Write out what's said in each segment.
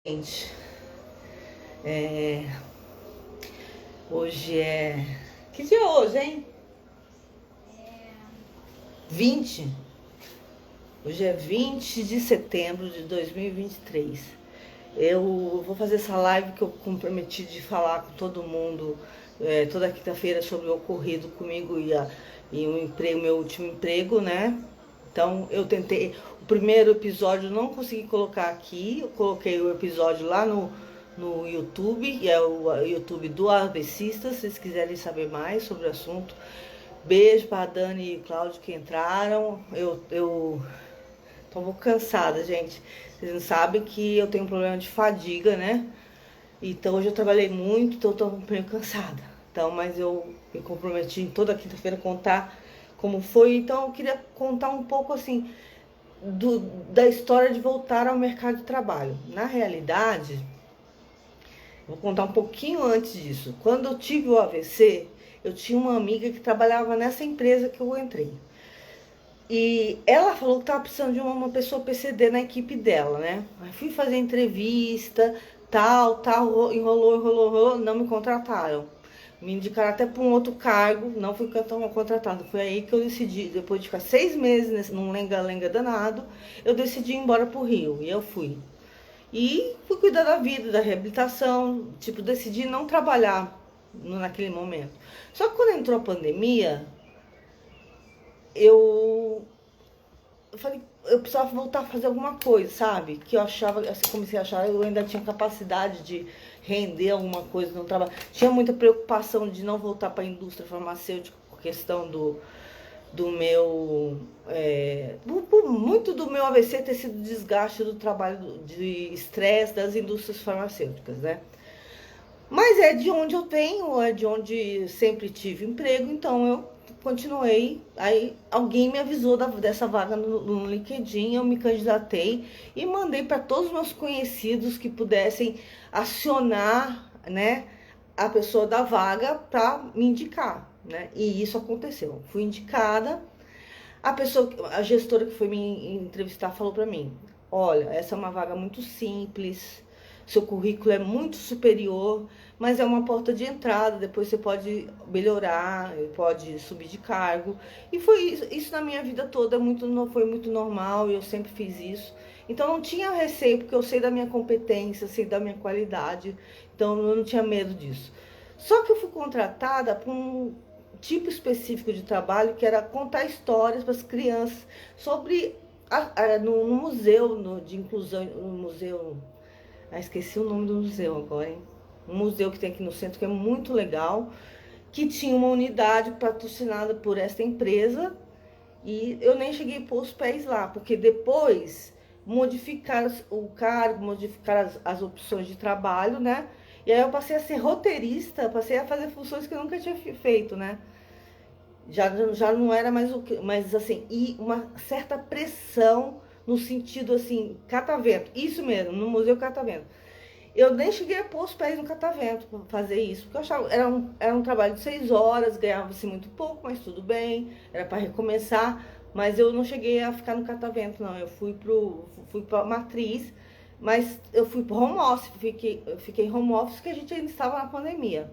Gente, é, hoje é... Que dia é hoje, hein? 20. Hoje é 20 de setembro de 2023. Eu vou fazer essa live que eu comprometi de falar com todo mundo toda quinta-feira sobre o ocorrido comigo e o emprego, meu último emprego, né? Então eu tentei. O primeiro episódio eu não consegui colocar aqui. Eu coloquei o episódio lá no YouTube, e é o YouTube do Avessista, se vocês quiserem saber mais sobre o assunto. Beijo para a Dani e o Cláudio que entraram. Eu tô um pouco cansada, gente. Vocês não sabem que eu tenho um problema de fadiga, né? Então hoje eu trabalhei muito, então eu tô meio cansada. Então, mas eu me comprometi em toda quinta-feira contar como foi. Então eu queria contar um pouco assim da história de voltar ao mercado de trabalho. Na realidade, vou contar um pouquinho antes disso. Quando eu tive o AVC, eu tinha uma amiga que trabalhava nessa empresa que eu entrei. E ela falou que estava precisando de uma pessoa PCD na equipe dela, né? Aí fui fazer entrevista, tal, enrolou, não me contrataram. Me indicaram até para um outro cargo, não fui contratada. Foi aí que eu decidi, depois de ficar 6 meses num lenga-lenga danado, eu decidi ir embora pro Rio. E eu fui. E fui cuidar da vida, da reabilitação, tipo, decidi não trabalhar naquele momento. Só que quando entrou a pandemia, eu falei, eu precisava voltar a fazer alguma coisa, sabe? Que eu achava, assim, comecei a achar, eu ainda tinha capacidade de render alguma coisa no trabalho. Tinha muita preocupação de não voltar para a indústria farmacêutica por questão do meu. Muito do meu AVC ter sido desgaste do trabalho, de estresse das indústrias farmacêuticas, né? Mas é de onde eu tenho, é de onde sempre tive emprego, então eu continuei. Aí alguém me avisou dessa vaga no LinkedIn, eu me candidatei e mandei para todos os meus conhecidos que pudessem acionar, né, a pessoa da vaga para me indicar, né? E isso aconteceu. Fui indicada. A gestora que foi me entrevistar falou para mim: olha, essa é uma vaga muito simples, seu currículo é muito superior, mas é uma porta de entrada, depois você pode melhorar, pode subir de cargo. E foi isso na minha vida toda, foi muito normal, eu sempre fiz isso. Então não tinha receio, porque eu sei da minha competência, sei da minha qualidade, então eu não tinha medo disso. Só que eu fui contratada por um tipo específico de trabalho, que era contar histórias para as crianças sobre no museu de inclusão, no museu, esqueci o nome do museu agora, hein? Um museu que tem aqui no centro que é muito legal, que tinha uma unidade patrocinada por essa empresa, e eu nem cheguei a pôr os pés lá, porque depois modificaram o cargo, modificaram as opções de trabalho, né? E aí eu passei a ser roteirista, passei a fazer funções que eu nunca tinha feito, né? Já não era mais o que, mas assim, e uma certa pressão no sentido assim, catavento, isso mesmo, no Museu Catavento. Eu nem cheguei a pôr os pés no catavento para fazer isso, porque eu achava, era um trabalho de 6 horas, ganhava-se muito pouco, mas tudo bem, era para recomeçar, mas eu não cheguei a ficar no catavento, não. Eu fui para matriz, mas eu fui para home office, fiquei home office, que a gente ainda estava na pandemia.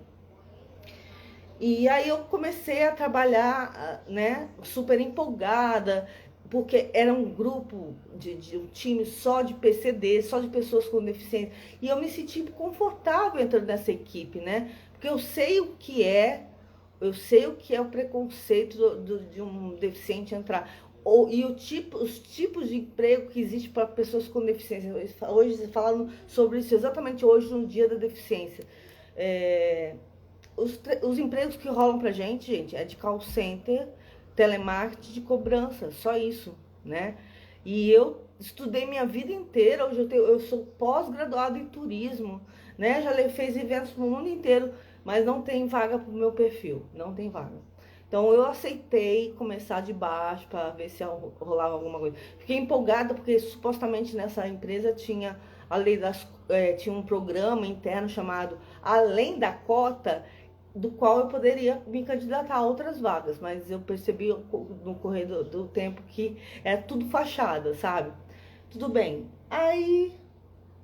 E aí eu comecei a trabalhar, né, super empolgada, porque era um grupo de um time só de PCD, só de pessoas com deficiência. E eu me senti confortável entrando nessa equipe, né? Porque eu sei o que é o preconceito de um deficiente entrar. Os tipos de emprego que existe para pessoas com deficiência. Hoje falaram sobre isso exatamente hoje, no dia da deficiência. É, os empregos que rolam pra gente, é de call center, telemarketing, de cobrança, só isso, né? E eu estudei minha vida inteira, hoje eu sou pós-graduada em turismo, né? Já fiz eventos no mundo inteiro, mas não tem vaga pro meu perfil, não tem vaga. Então eu aceitei começar de baixo para ver se rolava alguma coisa. Fiquei empolgada porque supostamente nessa empresa tinha a lei tinha um programa interno chamado Além da Cota, do qual eu poderia me candidatar a outras vagas, mas eu percebi no correr do tempo que é tudo fachada, sabe? Tudo bem. Aí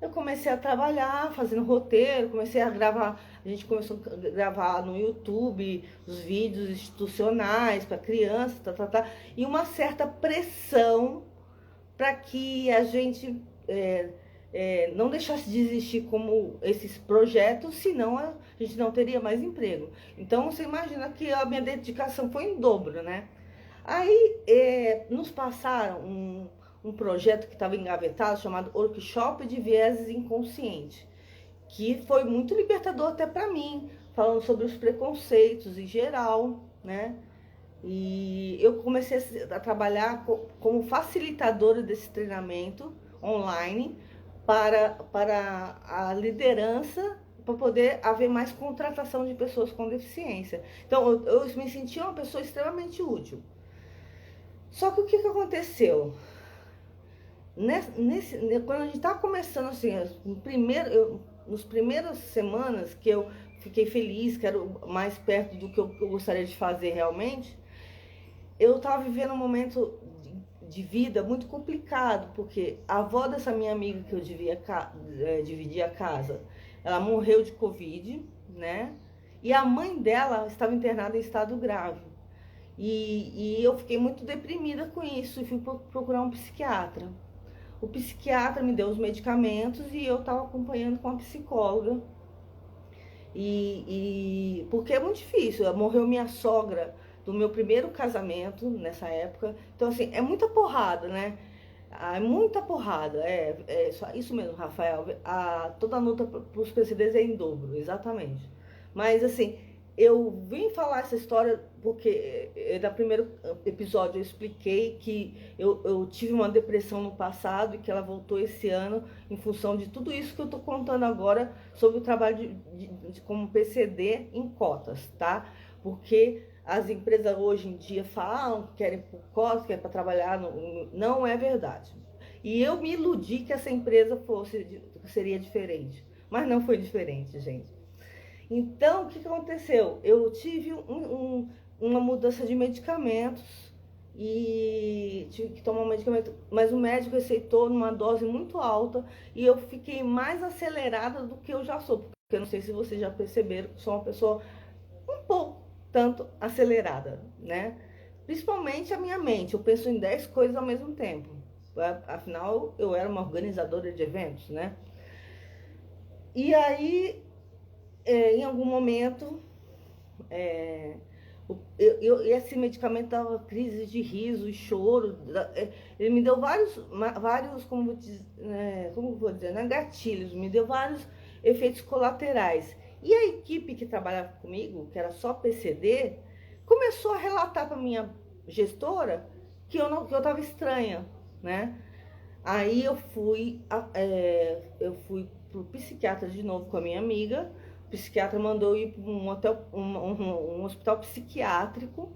eu comecei a trabalhar, fazendo roteiro, comecei a gravar, a gente começou a gravar no YouTube os vídeos institucionais para crianças, e uma certa pressão para que a gente não deixasse de existir como esses projetos, senão a gente não teria mais emprego. Então você imagina que a minha dedicação foi em dobro, né? Aí nos passaram um projeto que estava engavetado, chamado Workshop de Vieses Inconscientes, que foi muito libertador até para mim, falando sobre os preconceitos em geral, né? E eu comecei a trabalhar como facilitadora desse treinamento online para a liderança, para poder haver mais contratação de pessoas com deficiência. Então, eu me sentia uma pessoa extremamente útil. Só que o que aconteceu? Quando a gente estava começando, assim, nos primeiras semanas que eu fiquei feliz, que era mais perto do que eu gostaria de fazer realmente, eu estava vivendo um momento de vida muito complicado, porque a avó dessa minha amiga que eu dividia a casa, ela morreu de Covid, né? E a mãe dela estava internada em estado grave. E eu fiquei muito deprimida com isso e fui procurar um psiquiatra. O psiquiatra me deu os medicamentos e eu estava acompanhando com a psicóloga. Porque é muito difícil. Morreu minha sogra do meu primeiro casamento nessa época. Então, assim, é muita porrada, né? É muita porrada. Isso mesmo, Rafael. Toda a luta para os PCDs é em dobro, exatamente. Mas, assim, eu vim falar essa história porque no primeiro episódio eu expliquei que eu tive uma depressão no passado e que ela voltou esse ano em função de tudo isso que eu estou contando agora sobre o trabalho como PCD em cotas, tá? Porque as empresas hoje em dia falam que querem por cotas, querem para trabalhar, não é verdade. E eu me iludi que essa empresa seria diferente, mas não foi diferente, gente. Então, o que aconteceu? Eu tive uma mudança de medicamentos e tive que tomar um medicamento, mas o médico receitou numa dose muito alta e eu fiquei mais acelerada do que eu já sou, porque eu não sei se vocês já perceberam que sou uma pessoa um pouco tanto acelerada, né? Principalmente a minha mente, eu penso em 10 coisas ao mesmo tempo. Afinal, eu era uma organizadora de eventos, né? E aí, em algum momento, esse medicamento dava crise de riso e choro. Ele me deu vários como vou dizer, né, gatilhos, me deu vários efeitos colaterais. E a equipe que trabalhava comigo, que era só PCD, começou a relatar para minha gestora que eu estava estranha, né? Aí eu fui pro psiquiatra de novo com a minha amiga. O psiquiatra mandou eu ir para um hospital psiquiátrico.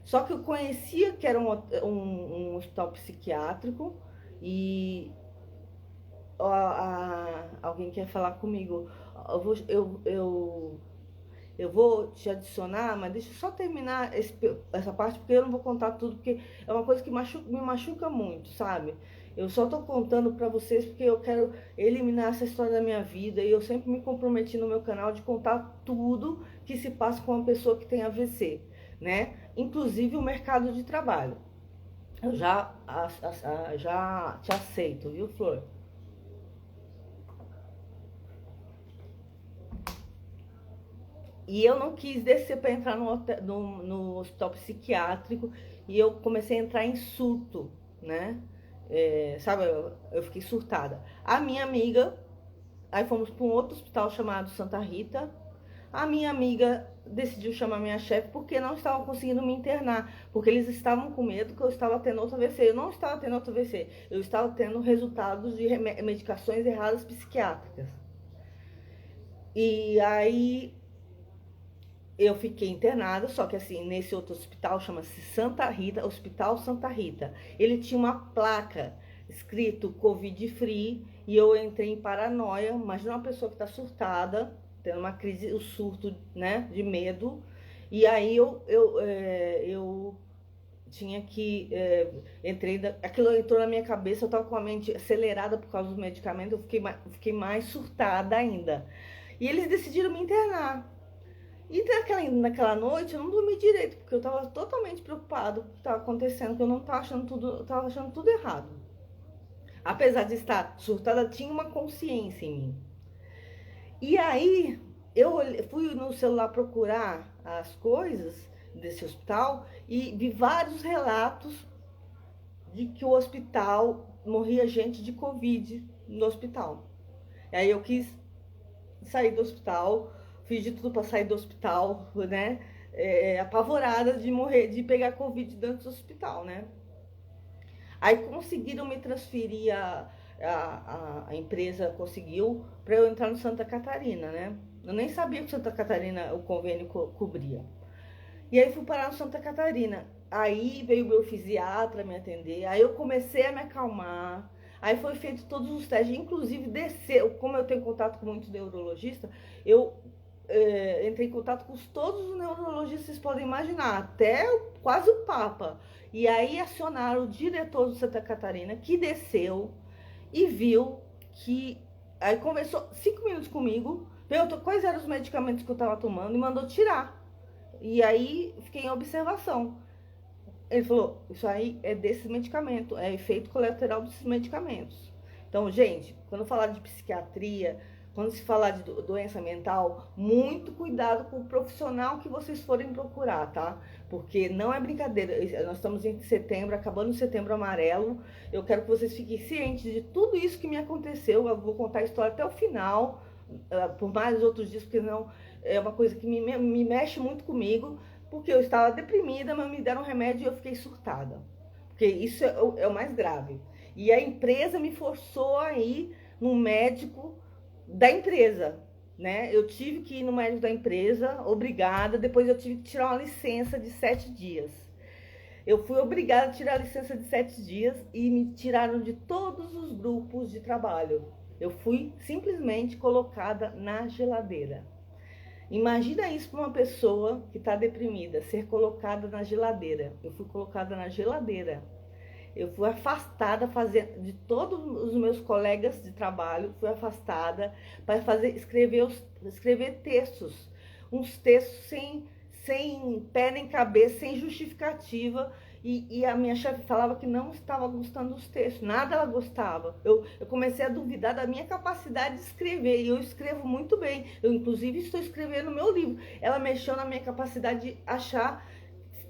Só que eu conhecia que era um hospital psiquiátrico e alguém quer falar comigo. Eu vou te adicionar, mas deixa eu só terminar essa parte, porque eu não vou contar tudo, porque é uma coisa que me machuca muito, sabe? Eu só tô contando pra vocês porque eu quero eliminar essa história da minha vida e eu sempre me comprometi no meu canal de contar tudo que se passa com uma pessoa que tem AVC, né? Inclusive o mercado de trabalho. Eu já te aceito, viu, Flor? E eu não quis descer para entrar no hospital psiquiátrico e eu comecei a entrar em surto, né? Sabe, eu fiquei surtada. A minha amiga, aí fomos para um outro hospital chamado Santa Rita. A minha amiga decidiu chamar minha chefe porque não estavam conseguindo me internar, porque eles estavam com medo que eu estava tendo outro AVC. Eu não estava tendo outro AVC, eu estava tendo resultados de medicações erradas psiquiátricas. E aí eu fiquei internada, só que assim, nesse outro hospital, chama-se Santa Rita, Hospital Santa Rita. Ele tinha uma placa escrito Covid Free e eu entrei em paranoia. Imagina uma pessoa que está surtada, tendo uma crise, o surto, né, de medo. E aí eu tinha que, aquilo entrou na minha cabeça, eu estava com a mente acelerada por causa dos medicamentos, eu fiquei mais surtada ainda. E eles decidiram me internar. E naquela noite eu não dormi direito, porque eu estava totalmente preocupado com o que estava acontecendo, que eu não estava achando tudo errado. Apesar de estar surtada, tinha uma consciência em mim. E aí eu fui no celular procurar as coisas desse hospital e vi vários relatos de que o hospital morria gente de Covid no hospital. E aí eu quis sair do hospital, fiz de tudo para sair do hospital, né? Apavorada de morrer, de pegar Covid dentro do hospital, né? Aí conseguiram me transferir, a empresa conseguiu para eu entrar no Santa Catarina, né? Eu nem sabia que Santa Catarina o convênio cobria. E aí fui parar no Santa Catarina. Aí veio o meu fisiatra me atender. Aí eu comecei a me acalmar. Aí foi feito todos os testes, inclusive como eu tenho contato com muitos neurologistas, eu entrei em contato com todos os neurologistas que vocês podem imaginar, até quase o Papa. E aí acionaram o diretor do Santa Catarina, que desceu e viu que... Aí conversou 5 minutos comigo, perguntou quais eram os medicamentos que eu estava tomando e mandou tirar. E aí fiquei em observação. Ele falou, isso aí é desse medicamento, é efeito colateral desses medicamentos. Então, gente, quando falar de psiquiatria, quando se falar de doença mental, muito cuidado com o profissional que vocês forem procurar, tá? Porque não é brincadeira. Nós estamos em setembro, acabando o setembro amarelo. Eu quero que vocês fiquem cientes de tudo isso que me aconteceu. Eu vou contar a história até o final, por mais outros dias, porque não é uma coisa que me mexe muito comigo, porque eu estava deprimida, mas me deram um remédio e eu fiquei surtada. Porque isso é o mais grave. E a empresa me forçou a ir num médico da empresa, né? Eu tive que ir no médico da empresa, obrigada. Depois eu tive que tirar uma licença de 7 dias. Eu fui obrigada a tirar a licença de 7 dias e me tiraram de todos os grupos de trabalho. Eu fui simplesmente colocada na geladeira. Imagina isso para uma pessoa que está deprimida, ser colocada na geladeira. Eu fui colocada na geladeira. Eu fui afastada de todos os meus colegas de trabalho, fui afastada para escrever textos. Uns textos sem pé nem cabeça, sem justificativa. E a minha chefe falava que não estava gostando dos textos, nada ela gostava. Eu comecei a duvidar da minha capacidade de escrever, e eu escrevo muito bem. Eu, inclusive, estou escrevendo meu livro. Ela mexeu na minha capacidade de achar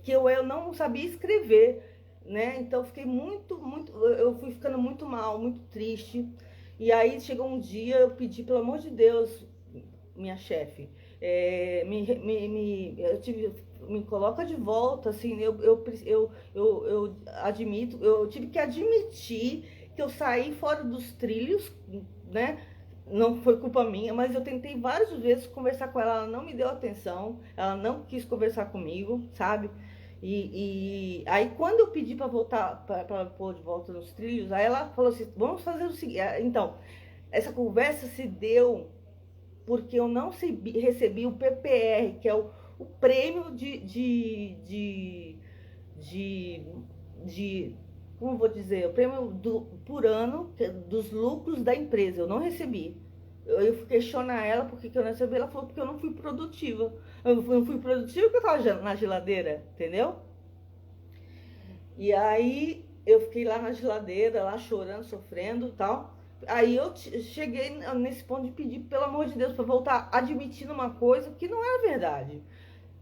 que eu não sabia escrever, né? Então, eu fiquei eu fui ficando muito mal, muito triste. E aí, chegou um dia, eu pedi, pelo amor de Deus, minha chefe, me coloca de volta, assim, eu admito, eu tive que admitir que eu saí fora dos trilhos, né? Não foi culpa minha, mas eu tentei várias vezes conversar com ela, ela não me deu atenção, ela não quis conversar comigo, sabe? E aí quando eu pedi para voltar, para pôr de volta nos trilhos, aí ela falou assim, vamos fazer o seguinte, então, essa conversa se deu porque eu não recebi o PPR, que é o prêmio como vou dizer, o prêmio por ano dos lucros da empresa. Eu não recebi. Eu fui questionar ela por que eu não recebi. Ela falou porque eu não fui produtiva. Eu não fui produtiva porque eu estava na geladeira, entendeu? E aí eu fiquei lá na geladeira, lá chorando, sofrendo e tal. Aí eu cheguei nesse ponto de pedir, pelo amor de Deus, para voltar admitindo uma coisa que não era verdade,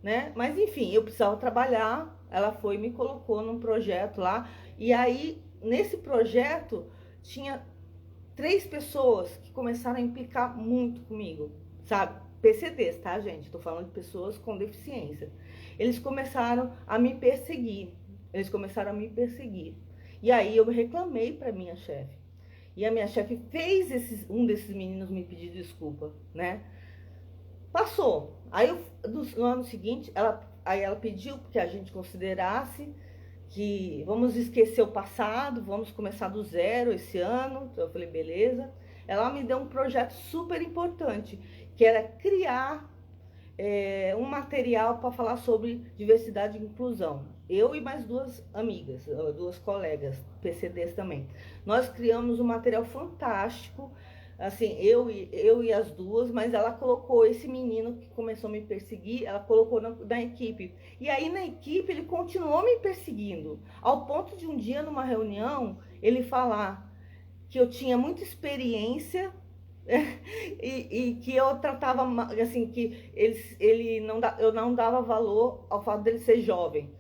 né? Mas enfim, eu precisava trabalhar. Ela foi e me colocou num projeto lá. E aí, nesse projeto, tinha 3 pessoas que começaram a implicar muito comigo, sabe? PCDs, tá, gente? Tô falando de pessoas com deficiência. Eles começaram a me perseguir. E aí eu reclamei para minha chefe. E a minha chefe fez um desses meninos me pedir desculpa, né? Passou. Aí no ano seguinte, aí ela pediu que a gente considerasse que vamos esquecer o passado, vamos começar do zero esse ano. Então eu falei, beleza. Ela me deu um projeto super importante, que era criar um material para falar sobre diversidade e inclusão. Eu e mais duas amigas, duas colegas, PCDs também. Nós criamos um material fantástico, assim, eu e as duas, mas ela colocou esse menino que começou a me perseguir, ela colocou na equipe. E aí na equipe ele continuou me perseguindo, ao ponto de um dia numa reunião ele falar que eu tinha muita experiência e que eu tratava assim, que eu não dava valor ao fato dele ser jovem.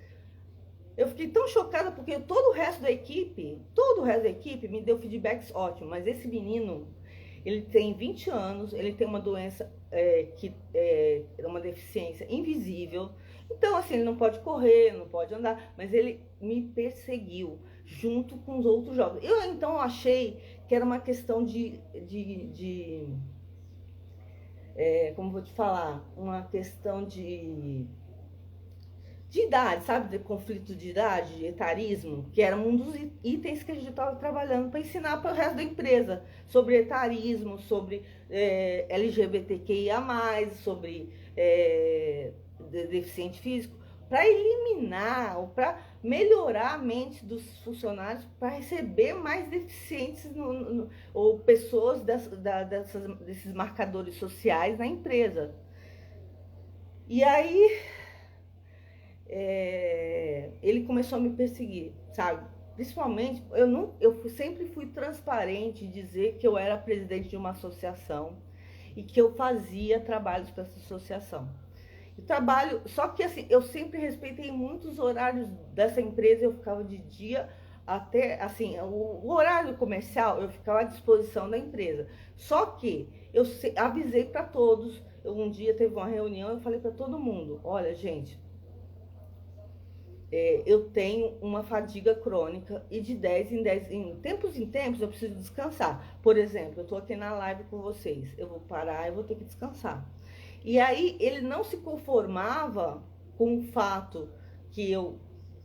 Eu fiquei tão chocada porque todo o resto da equipe, me deu feedbacks ótimos, mas esse menino, ele tem 20 anos, ele tem uma doença que é uma deficiência invisível. Então, assim, ele não pode correr, não pode andar, mas ele me perseguiu junto com os outros jovens. Eu então achei que era uma questão como vou te falar, uma questão de idade, sabe? De conflito de idade, de etarismo, que era um dos itens que a gente estava trabalhando para ensinar para o resto da empresa sobre etarismo, sobre LGBTQIA, sobre deficiente físico, para eliminar ou para melhorar a mente dos funcionários para receber mais deficientes ou pessoas desses marcadores sociais na empresa. E aí ele começou a me perseguir, sabe? Principalmente, eu sempre fui transparente em dizer que eu era presidente de uma associação e que eu fazia trabalhos para essa associação. Só que assim, eu sempre respeitei muito os horários dessa empresa, eu ficava de dia até, assim, o horário comercial eu ficava à disposição da empresa. Só que eu avisei para todos, um dia teve uma reunião, eu falei para todo mundo, olha gente, eu tenho uma fadiga crônica e de 10 em tempos eu preciso descansar. Por exemplo, eu estou aqui na live com vocês, eu vou parar e vou ter que descansar. E aí ele não se conformava com o fato que eu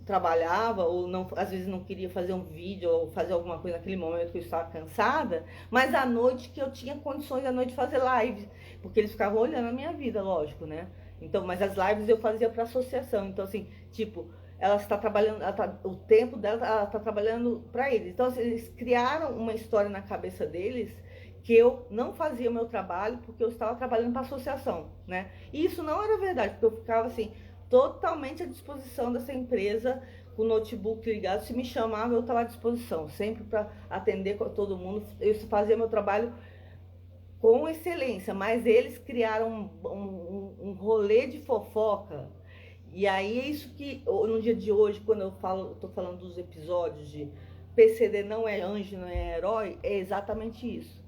trabalhava ou não, às vezes não queria fazer um vídeo ou fazer alguma coisa naquele momento que eu estava cansada, mas à noite que eu tinha condições à noite de fazer live, porque eles ficavam olhando a minha vida, lógico, né? Então, mas as lives eu fazia para associação, então assim, tipo, ela está trabalhando, o tempo dela, ela está trabalhando para eles. Então, assim, eles criaram uma história na cabeça deles que eu não fazia o meu trabalho porque eu estava trabalhando para a associação, né? E isso não era verdade, porque eu ficava assim, totalmente à disposição dessa empresa, com o notebook ligado. Se me chamava, eu estava à disposição, sempre para atender todo mundo. Eu fazia meu trabalho com excelência, mas eles criaram um rolê de fofoca. E aí é isso que, no dia de hoje, quando eu tô falando dos episódios de PCD não é anjo, não é herói, é exatamente isso.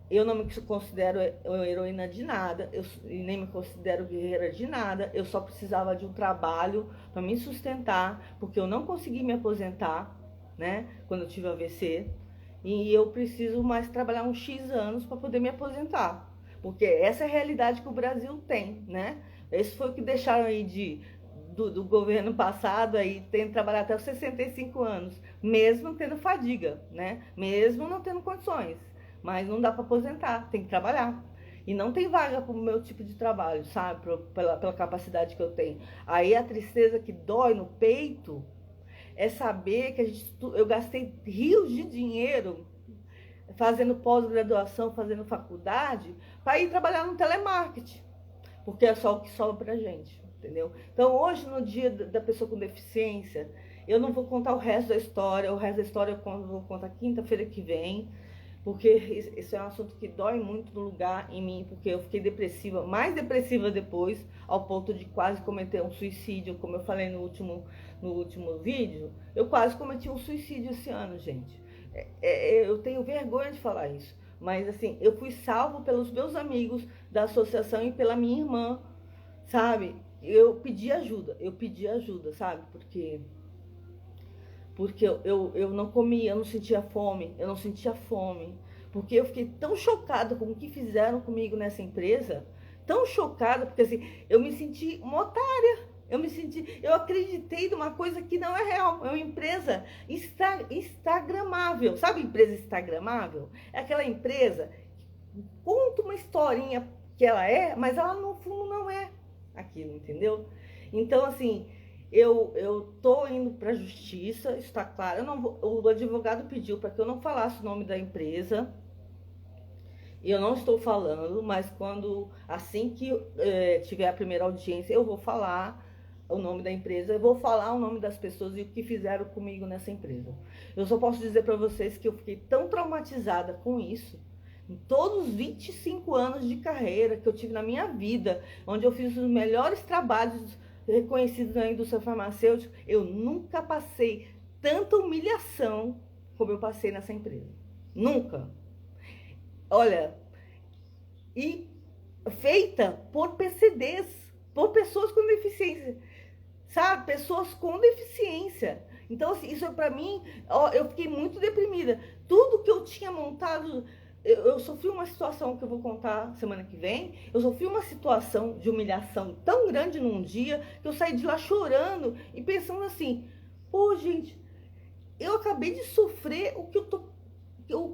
Eu não me considero heroína de nada, e nem me considero guerreira de nada, eu só precisava de um trabalho para me sustentar, porque eu não consegui me aposentar, né, quando eu tive AVC, e eu preciso mais trabalhar uns X anos para poder me aposentar, porque essa é a realidade que o Brasil tem, né? Esse foi o que deixaram aí do governo passado, aí tendo trabalhar até os 65 anos, mesmo tendo fadiga, né? Mesmo não tendo condições. Mas não dá para aposentar, tem que trabalhar. E não tem vaga para o meu tipo de trabalho, sabe? Pela capacidade que eu tenho. Aí a tristeza que dói no peito é saber que eu gastei rios de dinheiro fazendo pós-graduação, fazendo faculdade, para ir trabalhar no telemarketing. Porque é só o que sobra pra gente, entendeu? Então hoje, no dia da pessoa com deficiência, eu não vou contar o resto da história. O resto da história eu vou contar quinta-feira que vem, porque esse é um assunto que dói muito no lugar em mim, porque eu fiquei depressiva, mais depressiva depois, ao ponto de quase cometer um suicídio, como eu falei no último vídeo. Eu quase cometi um suicídio esse ano, gente. Eu tenho vergonha de falar isso, mas assim, eu fui salvo pelos meus amigos da associação e pela minha irmã, sabe? Eu pedi ajuda, sabe? Porque eu não comia, eu não sentia fome, porque eu fiquei tão chocada com o que fizeram comigo nessa empresa, tão chocada, porque assim, eu me senti uma otária, eu acreditei numa coisa que não é real, é uma empresa instagramável, sabe empresa instagramável? É aquela empresa que conta uma historinha que ela é, mas ela no fundo não é. aquilo, entendeu? Então, assim, eu tô indo para a justiça, está claro. O advogado pediu para que eu não falasse o nome da empresa. E eu não estou falando, mas assim que tiver a primeira audiência, eu vou falar o nome da empresa, eu vou falar o nome das pessoas e o que fizeram comigo nessa empresa. Eu só posso dizer para vocês que eu fiquei tão traumatizada com isso, em todos os 25 anos de carreira que eu tive na minha vida, onde eu fiz os melhores trabalhos reconhecidos na indústria farmacêutica, eu nunca passei tanta humilhação como eu passei nessa empresa. Nunca. Olha, e feita por PCDs, por pessoas com deficiência, sabe? Pessoas com deficiência. Então, assim, isso para mim, ó, eu fiquei muito deprimida. Tudo que eu tinha montado, eu sofri uma situação que eu vou contar semana que vem. Eu sofri uma situação de humilhação tão grande num dia que eu saí de lá chorando e pensando assim: pô, gente, eu acabei de sofrer o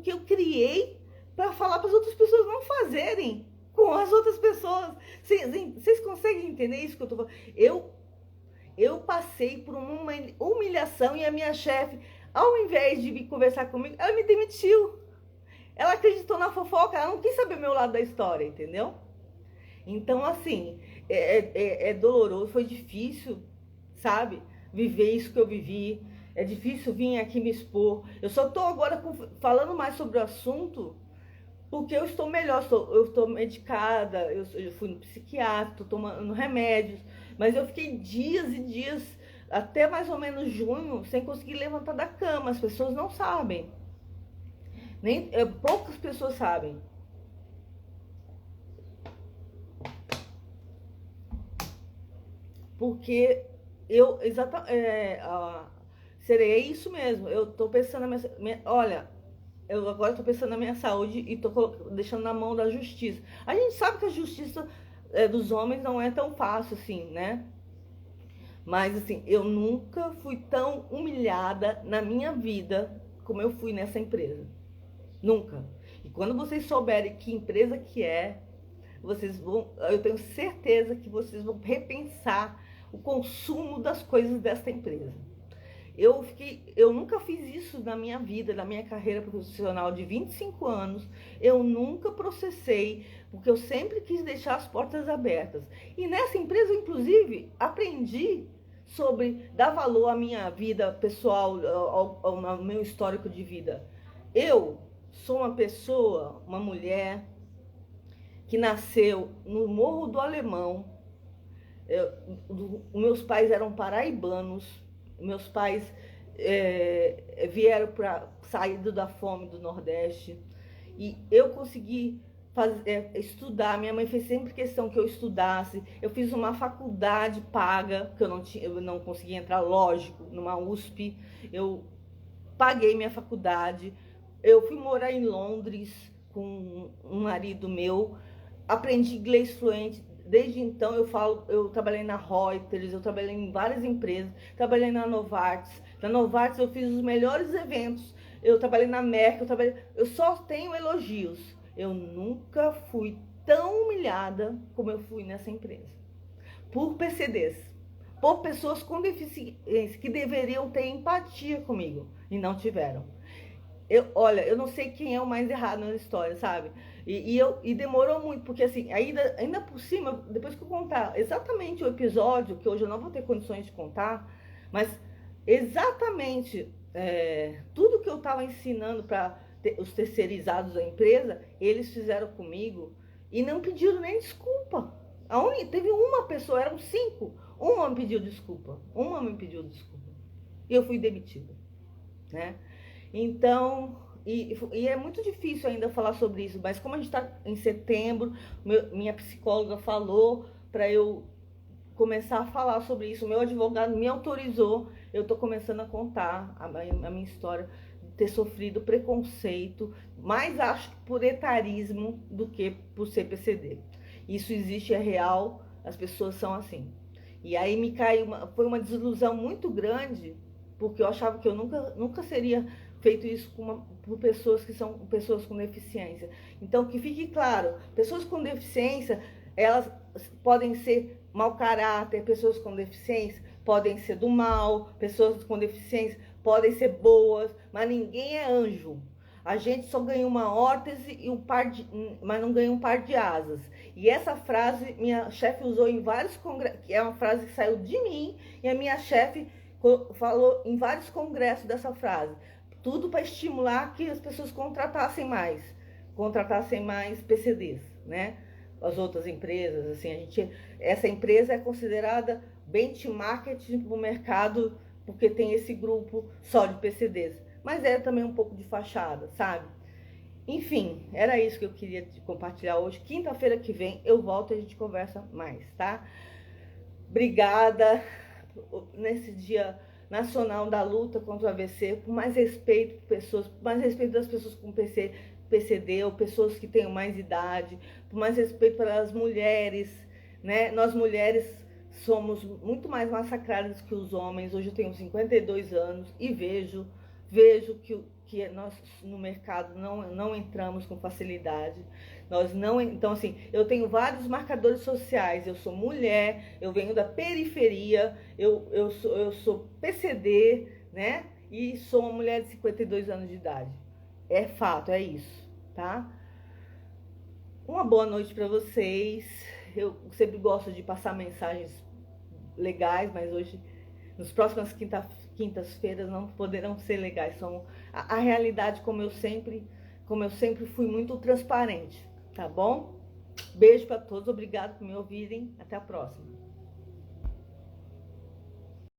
que eu criei para falar para as outras pessoas não fazerem com as outras pessoas. Vocês conseguem entender isso que eu tô falando? Eu passei por uma humilhação e a minha chefe, ao invés de vir conversar comigo, ela me demitiu. Ela acreditou na fofoca, ela não quis saber o meu lado da história, entendeu? Então, assim, é doloroso, foi difícil, sabe? Viver isso que eu vivi. É difícil vir aqui me expor. Eu só estou agora falando mais sobre o assunto porque eu estou melhor, eu estou medicada, eu fui no psiquiatra, estou tomando remédios, mas eu fiquei dias e dias, até mais ou menos junho, sem conseguir levantar da cama. As pessoas não sabem. Poucas pessoas sabem. Porque serei isso mesmo. Eu estou pensando olha, eu agora estou pensando na minha saúde e estou deixando na mão da justiça. A gente sabe que a justiça dos homens não é tão fácil assim, né? Mas assim, eu nunca fui tão humilhada na minha vida como eu fui nessa empresa. Nunca. E quando vocês souberem que empresa que é, eu tenho certeza que vocês vão repensar o consumo das coisas dessa empresa. Eu nunca fiz isso na minha vida, na minha carreira profissional de 25 anos. Eu nunca processei, porque eu sempre quis deixar as portas abertas. E nessa empresa, inclusive, aprendi sobre dar valor à minha vida pessoal, ao meu histórico de vida. Eu sou uma pessoa, uma mulher, que nasceu no Morro do Alemão. Meus pais eram paraibanos. Meus pais vieram para sair da fome do Nordeste. E eu consegui estudar. Minha mãe fez sempre questão que eu estudasse. Eu fiz uma faculdade paga, que eu não conseguia entrar, lógico, numa USP. Eu paguei minha faculdade. Eu fui morar em Londres com um marido meu. Aprendi inglês fluente. Desde então eu trabalhei na Reuters, eu trabalhei em várias empresas, trabalhei na Novartis. Na Novartis eu fiz os melhores eventos. Eu trabalhei na Merck, eu só tenho elogios. Eu nunca fui tão humilhada como eu fui nessa empresa. Por PCDs, por pessoas com deficiência que deveriam ter empatia comigo e não tiveram. Olha, eu não sei quem é o mais errado na história, sabe? E demorou muito, porque assim, ainda por cima, depois que eu contar exatamente o episódio, que hoje eu não vou ter condições de contar, mas exatamente tudo que eu estava ensinando para os terceirizados da empresa, eles fizeram comigo e não pediram nem desculpa. Teve uma pessoa, eram 5, uma me pediu desculpa, e eu fui demitida, né? Então, e é muito difícil ainda falar sobre isso, mas como a gente está em setembro, minha psicóloga falou para eu começar a falar sobre isso, meu advogado me autorizou, eu estou começando a contar a minha história de ter sofrido preconceito, mais acho que por etarismo do que por ser PCD. Isso existe, é real, as pessoas são assim. E aí foi uma desilusão muito grande, porque eu achava que eu nunca seria feito isso por pessoas que são pessoas com deficiência. Então, que fique claro, pessoas com deficiência Elas podem ser mau caráter, pessoas com deficiência podem ser do mal, pessoas com deficiência podem ser boas, mas ninguém é anjo. A gente só ganha uma órtese e mas não ganha um par de asas. E essa frase minha chefe usou em vários congressos, que é uma frase que saiu de mim, e a minha chefe falou em vários congressos dessa frase. Tudo para estimular que as pessoas contratassem mais PCDs, né? As outras empresas, assim, essa empresa é considerada benchmark no mercado porque tem esse grupo só de PCDs, mas é também um pouco de fachada, sabe? Enfim, era isso que eu queria compartilhar hoje. Quinta-feira que vem eu volto e a gente conversa mais, tá? Obrigada nesse dia nacional da luta contra o AVC, por mais respeito por pessoas, por mais respeito das pessoas com PCD ou pessoas que tenham mais idade, por mais respeito para as mulheres, né? Nós mulheres somos muito mais massacradas que os homens. Hoje eu tenho 52 anos e vejo que nós no mercado não entramos com facilidade. Nós não, então assim, eu tenho vários marcadores sociais. Eu sou mulher, eu venho da periferia, eu sou PCD, né? E sou uma mulher de 52 anos de idade. É fato, é isso, tá? Uma boa noite para vocês. Eu sempre gosto de passar mensagens legais, mas hoje, nos próximas quintas-feiras, não poderão ser legais. São a realidade, como eu sempre fui muito transparente, tá bom? Beijo para todos, obrigado por me ouvirem. Até a próxima.